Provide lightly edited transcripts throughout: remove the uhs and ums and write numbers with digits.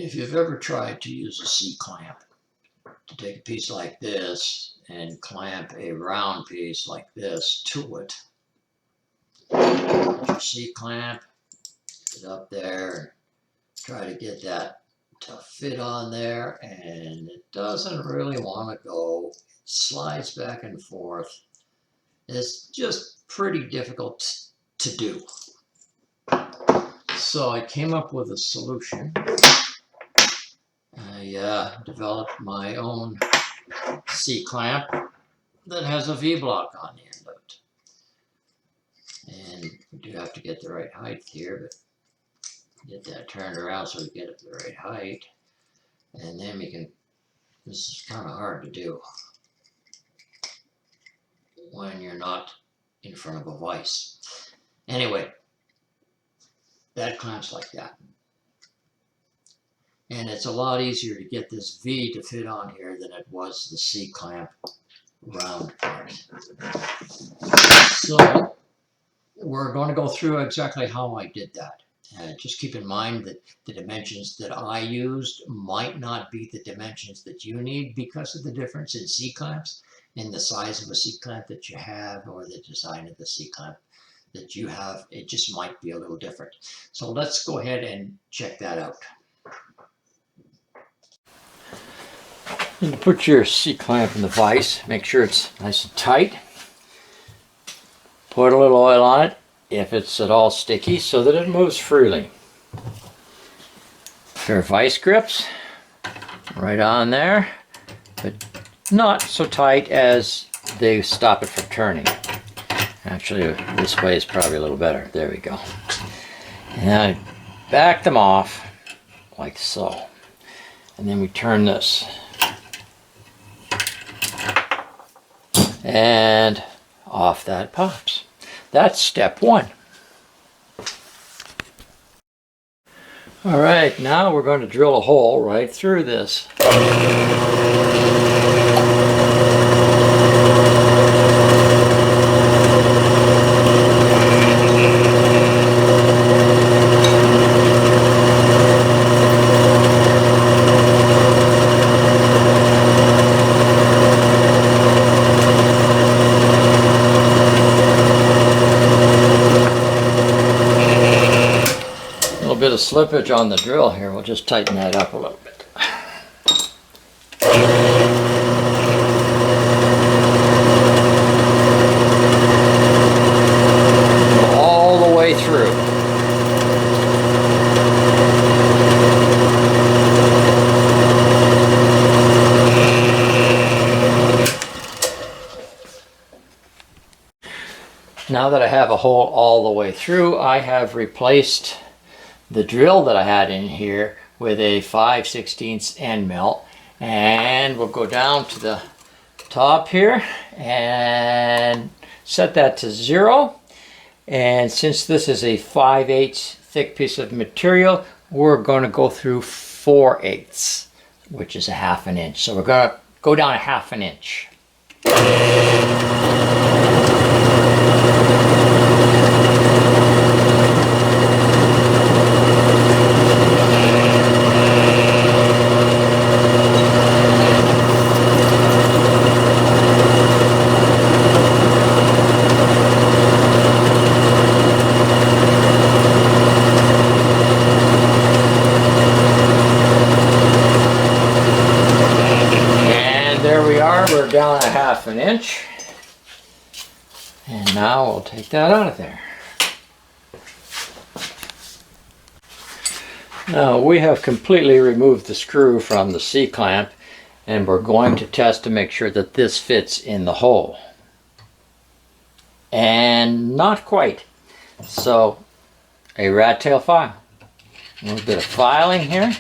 If you've ever tried to use a C-clamp to take a piece like this and clamp a round piece like this to it, put your C-clamp, get up there, try to get that to fit on there, and it doesn't really want to go. It slides back and forth. It's just pretty difficult to do. So I came up with a solution. I developed my own C-clamp that has a V-block on the end of it. And we do have to get the right height here, but get that turned around so we get it to the right height. And then we can, this is kind of hard to do when you're not in front of a vise. Anyway, that clamps like that. And it's a lot easier to get this V to fit on here than it was the C-clamp round part. So we're going to go through exactly how I did that. Just keep in mind that the dimensions that I used might not be the dimensions that you need because of the difference in C-clamps and the size of a C-clamp that you have or the design of the C-clamp that you have. It just might be a little different. So let's go ahead and check that out. You put your C-clamp in the vise, make sure it's nice and tight. Put a little oil on it if it's at all sticky so that it moves freely. Pair of vice grips right on there, but not so tight as they stop it from turning. Actually, this way is probably a little better. There we go. And I back them off like so. And then we turn this. And off that pops. That's step one. All right, now we're going to drill a hole right through this. Bit of slippage on the drill here. We'll just tighten that up a little bit. All the way through. Now that I have a hole all the way through, I have replaced the drill that I had in here with a 5/16 end mill, and we'll go down to the top here and set that to 0. And since this is a 5/8 thick piece of material, we're going to go through 4/8, which is a 1/2 inch. So we're going to go down a 1/2 inch. We're down a 1/2 inch, and now we'll take that out of there. Now we have completely removed the screw from the C-clamp, and we're going to test to make sure that this fits in the hole. And not quite. So a rat tail file. A little bit of filing here.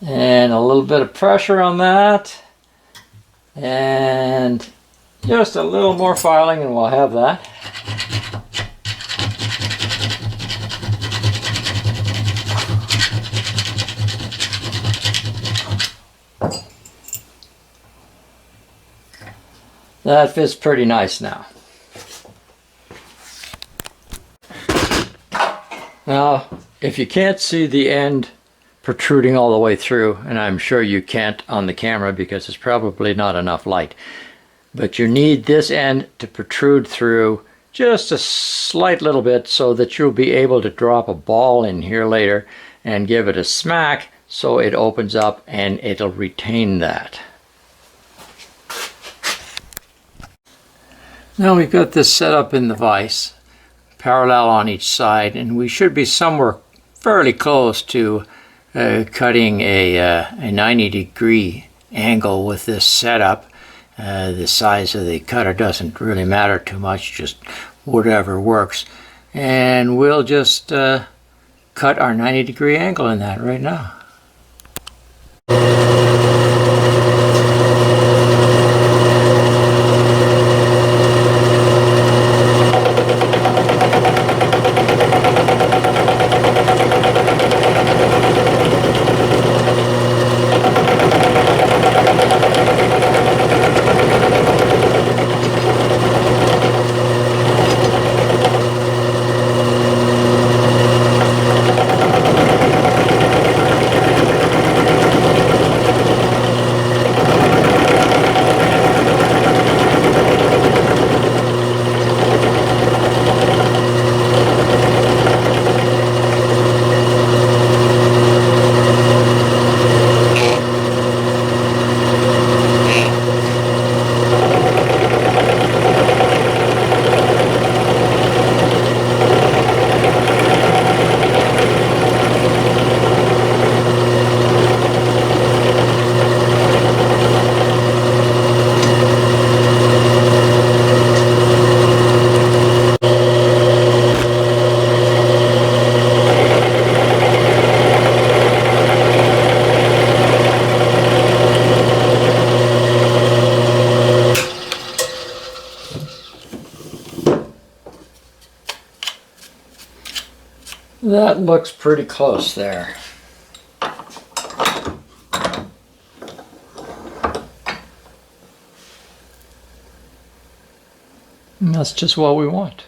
And a little bit of pressure on that, and just a little more filing and we'll have that. that fits pretty nice now. Now, if you can't see the end protruding all the way through, and I'm sure you can't on the camera because it's probably not enough light, but you need this end to protrude through just a slight little bit so that you'll be able to drop a ball in here later and give it a smack so it opens up and it'll retain that. Now we've got this set up in the vise, parallel on each side, and we should be somewhere fairly close to cutting a 90-degree angle with this setup. The size of the cutter doesn't really matter too much, just whatever works. And we'll just cut our 90-degree angle in that right now. That looks pretty close there. And that's just what we want.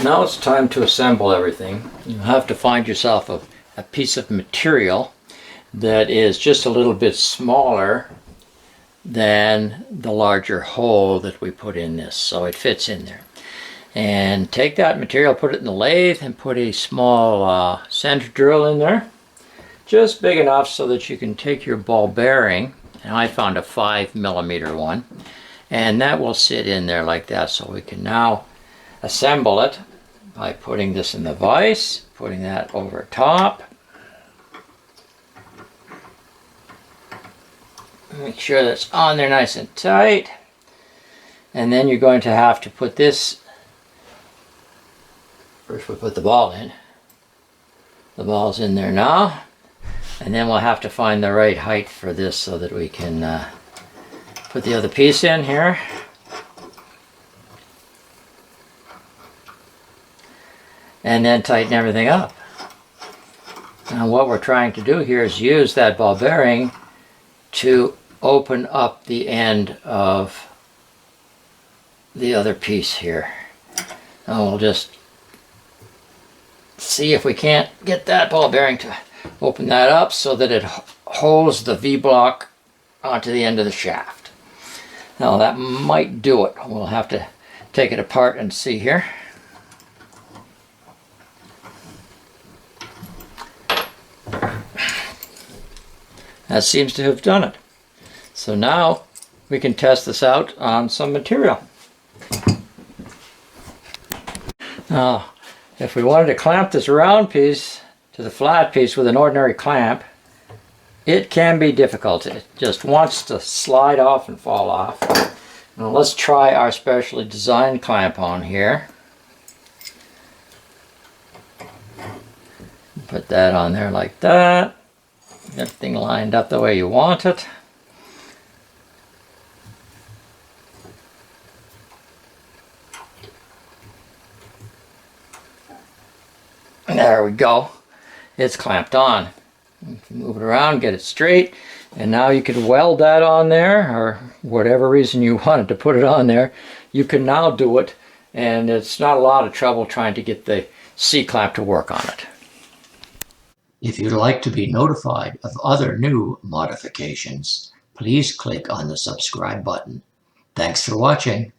Now it's time to assemble everything. You have to find yourself a piece of material that is just a little bit smaller than the larger hole that we put in this, so it fits in there. And take that material, put it in the lathe, and put a small center drill in there, just big enough so that you can take your ball bearing, and I found a 5mm one, and that will sit in there like that. So we can now assemble it by putting this in the vise, putting that over top. Make sure that's on there nice and tight. And then you're going to have to put this, first we put the ball in. The ball's in there now. And then we'll have to find the right height for this so that we can put the other piece in here. And then tighten everything up. Now what we're trying to do here is use that ball bearing to open up the end of the other piece here. Now we'll just see if we can't get that ball bearing to open that up so that it holds the V-block onto the end of the shaft. Now that might do it. We'll have to take it apart and see here. That seems to have done it. So now we can test this out on some material. Now, if we wanted to clamp this round piece to the flat piece with an ordinary clamp, it can be difficult. It just wants to slide off and fall off. Now let's try our specially designed clamp on here. Put that on there like that. Everything lined up the way you want it. There we go. It's clamped on. You can move it around, get it straight. And now you could weld that on there, or whatever reason you wanted to put it on there. You can now do it, and it's not a lot of trouble trying to get the C-clamp to work on it. If you'd like to be notified of other new modifications, please click on the subscribe button. Thanks for watching.